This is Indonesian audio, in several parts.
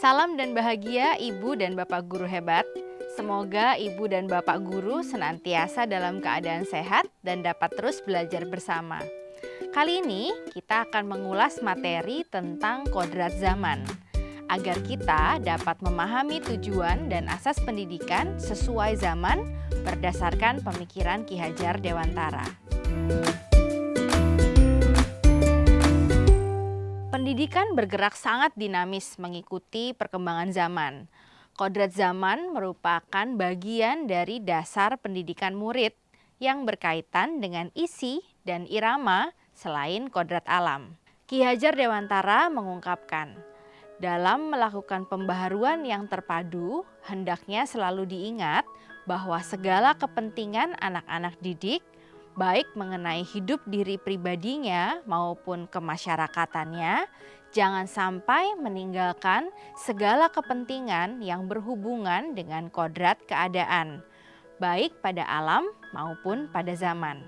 Salam dan bahagia Ibu dan Bapak Guru hebat. Semoga Ibu dan Bapak Guru senantiasa dalam keadaan sehat dan dapat terus belajar bersama. Kali ini kita akan mengulas materi tentang kodrat zaman, agar kita dapat memahami tujuan dan asas pendidikan sesuai zaman berdasarkan pemikiran Ki Hajar Dewantara. Pendidikan bergerak sangat dinamis mengikuti perkembangan zaman. Kodrat zaman merupakan bagian dari dasar pendidikan murid yang berkaitan dengan isi dan irama selain kodrat alam. Ki Hajar Dewantara mengungkapkan, dalam melakukan pembaharuan yang terpadu, hendaknya selalu diingat bahwa segala kepentingan anak-anak didik, baik mengenai hidup diri pribadinya maupun kemasyarakatannya, jangan sampai meninggalkan segala kepentingan yang berhubungan dengan kodrat keadaan, baik pada alam maupun pada zaman.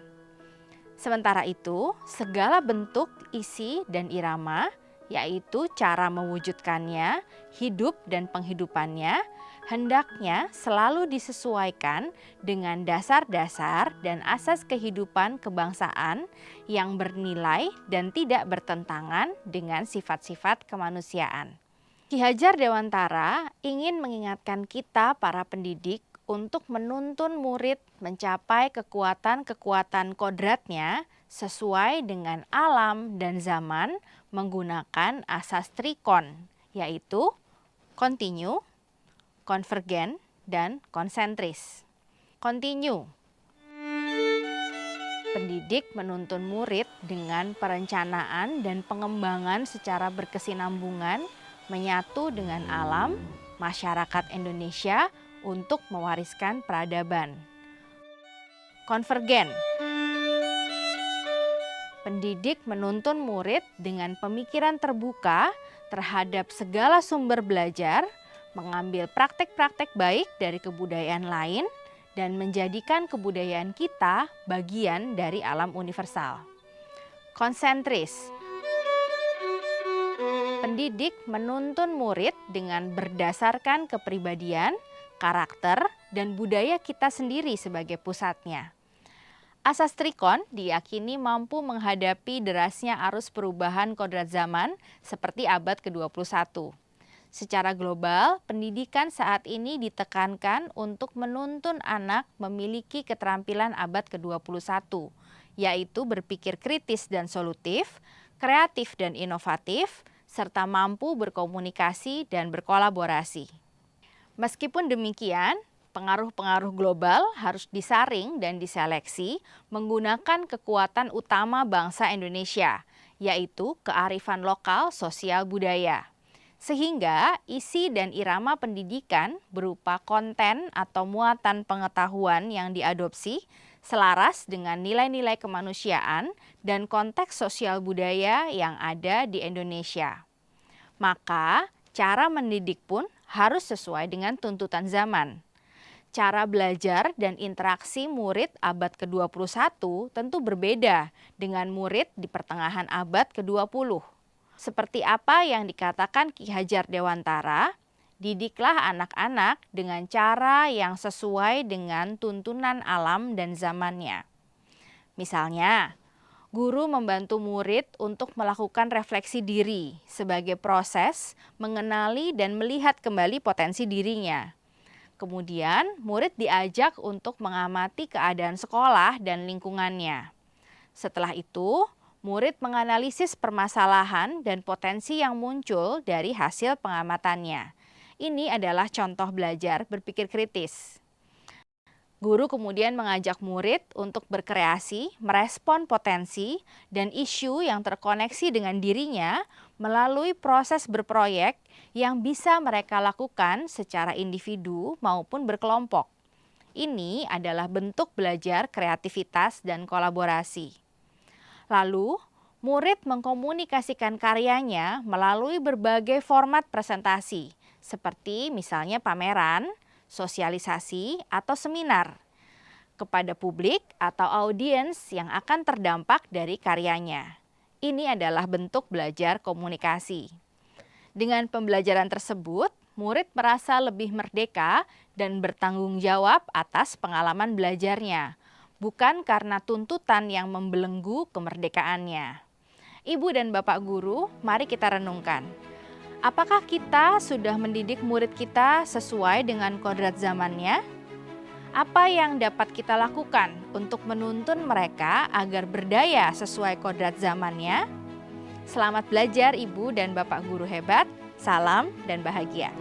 Sementara itu, segala bentuk isi dan irama, yaitu cara mewujudkannya, hidup dan penghidupannya, hendaknya selalu disesuaikan dengan dasar-dasar dan asas kehidupan kebangsaan yang bernilai dan tidak bertentangan dengan sifat-sifat kemanusiaan. Ki Hajar Dewantara ingin mengingatkan kita para pendidik untuk menuntun murid mencapai kekuatan-kekuatan kodratnya sesuai dengan alam dan zaman menggunakan asas trikon, yaitu kontinu, konvergen, dan konsentris. Kontinu. Pendidik menuntun murid dengan perencanaan dan pengembangan secara berkesinambungan menyatu dengan alam, masyarakat Indonesia untuk mewariskan peradaban. Konvergen. Pendidik menuntun murid dengan pemikiran terbuka terhadap segala sumber belajar, mengambil praktek-praktek baik dari kebudayaan lain, dan menjadikan kebudayaan kita bagian dari alam universal. Konsentris. Pendidik menuntun murid dengan berdasarkan kepribadian, karakter, dan budaya kita sendiri sebagai pusatnya. Asas trikon diyakini mampu menghadapi derasnya arus perubahan kodrat zaman seperti abad ke-21. Secara global, pendidikan saat ini ditekankan untuk menuntun anak memiliki keterampilan abad ke-21, yaitu berpikir kritis dan solutif, kreatif dan inovatif, serta mampu berkomunikasi dan berkolaborasi. Meskipun demikian, pengaruh-pengaruh global harus disaring dan diseleksi menggunakan kekuatan utama bangsa Indonesia, yaitu kearifan lokal sosial budaya. Sehingga isi dan irama pendidikan berupa konten atau muatan pengetahuan yang diadopsi selaras dengan nilai-nilai kemanusiaan dan konteks sosial budaya yang ada di Indonesia. Maka cara mendidik pun harus sesuai dengan tuntutan zaman. Cara belajar dan interaksi murid abad ke-21 tentu berbeda dengan murid di pertengahan abad ke-20. Seperti apa yang dikatakan Ki Hajar Dewantara, didiklah anak-anak dengan cara yang sesuai dengan tuntunan alam dan zamannya. Misalnya, guru membantu murid untuk melakukan refleksi diri sebagai proses mengenali dan melihat kembali potensi dirinya. Kemudian, murid diajak untuk mengamati keadaan sekolah dan lingkungannya. Setelah itu, murid menganalisis permasalahan dan potensi yang muncul dari hasil pengamatannya. Ini adalah contoh belajar berpikir kritis. Guru kemudian mengajak murid untuk berkreasi, merespon potensi dan isu yang terkoneksi dengan dirinya melalui proses berproyek yang bisa mereka lakukan secara individu maupun berkelompok. Ini adalah bentuk belajar kreativitas dan kolaborasi. Lalu, murid mengkomunikasikan karyanya melalui berbagai format presentasi, seperti misalnya pameran, sosialisasi, atau seminar, kepada publik atau audiens yang akan terdampak dari karyanya. Ini adalah bentuk belajar komunikasi. Dengan pembelajaran tersebut, murid merasa lebih merdeka dan bertanggung jawab atas pengalaman belajarnya, bukan karena tuntutan yang membelenggu kemerdekaannya. Ibu dan Bapak guru, mari kita renungkan. Apakah kita sudah mendidik murid kita sesuai dengan kodrat zamannya? Apa yang dapat kita lakukan untuk menuntun mereka agar berdaya sesuai kodrat zamannya? Selamat belajar Ibu dan Bapak guru hebat. Salam dan bahagia.